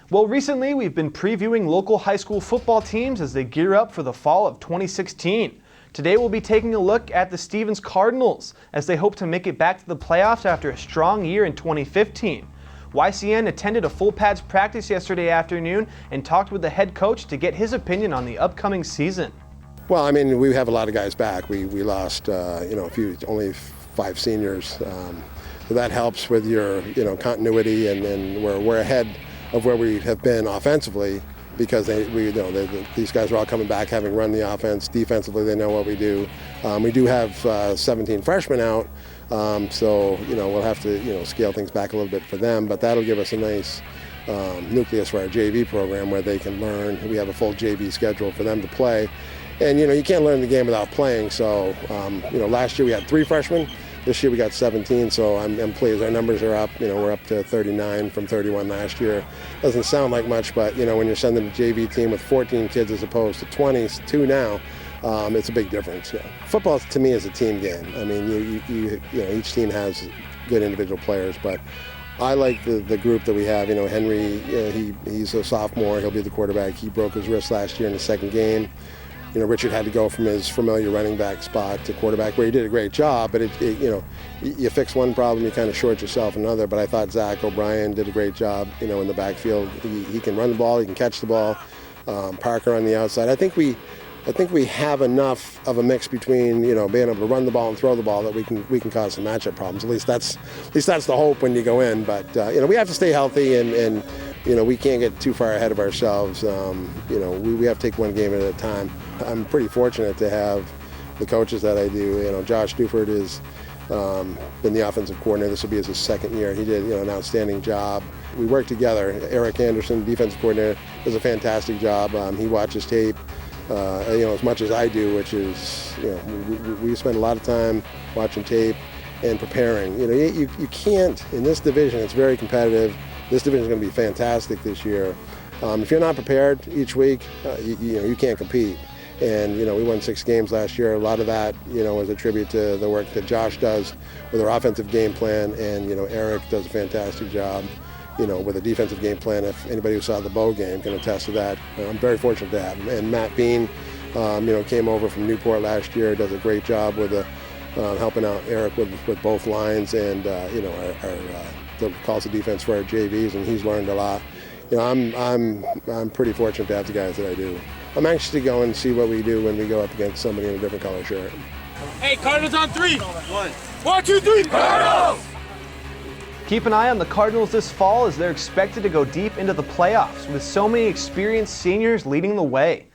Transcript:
Well, recently we've been previewing local high school football teams as they gear up for the fall of 2016. Today we'll be taking a look at the Stevens Cardinals as they hope to make it back to the playoffs after a strong year in 2015. YCN attended a full pads practice yesterday afternoon and talked with the head coach to get his opinion on the upcoming season. Well, I mean, we have a lot of guys back. We lost, only 5 seniors. So that helps with your, continuity, and we're ahead of where we have been offensively because these guys are all coming back having run the offense. Defensively, they know what we do. We do have 17 freshmen out, so we'll have to scale things back a little bit for them. But that'll give us a nice nucleus for our JV program where they can learn. We have a full JV schedule for them to play, and you can't learn the game without playing. So last year we had 3 freshmen. This year we got 17, so I'm pleased. Our numbers are up. We're up to 39 from 31 last year. Doesn't sound like much, but when you're sending a JV team with 14 kids as opposed to 22 now, it's a big difference. Yeah. Football to me is a team game. I mean, each team has good individual players, but I like the group that we have. Henry, he's a sophomore. He'll be the quarterback. He broke his wrist last year in the second game. Richard had to go from his familiar running back spot to quarterback, where he did a great job, but you fix one problem, you kind of short yourself another. But I thought Zach O'Brien did a great job, in the backfield. He can run the ball, he can catch the ball. Parker on the outside. I think we have enough of a mix between being able to run the ball and throw the ball that we can cause some matchup problems. At least that's the hope when you go in. But we have to stay healthy and we can't get too far ahead of ourselves. We have to take one game at a time. I'm pretty fortunate to have the coaches that I do. Josh Duford has been the offensive coordinator. This will be his 2nd year. He did an outstanding job. We work together. Eric Anderson, defensive coordinator, does a fantastic job. He watches tape as much as I do, which is we spend a lot of time watching tape and preparing. You can't, in this division, it's very competitive. This division is going to be fantastic this year. If you're not prepared each week, you can't compete. And we won 6 games last year. A lot of that was a tribute to the work that Josh does with our offensive game plan, and Eric does a fantastic job with a defensive game plan. If anybody who saw the Bow game can attest to that, I'm very fortunate to have him. And Matt Bean came over from Newport last year, does a great job with helping out Eric with both lines, and the calls of defense for our JVs, and he's learned a lot. I'm pretty fortunate to have the guys that I do. I'm anxious to go and see what we do when we go up against somebody in a different color shirt. Hey, Cardinals on 3. 1, 2, 3, Cardinals! Keep an eye on the Cardinals this fall as they're expected to go deep into the playoffs with so many experienced seniors leading the way.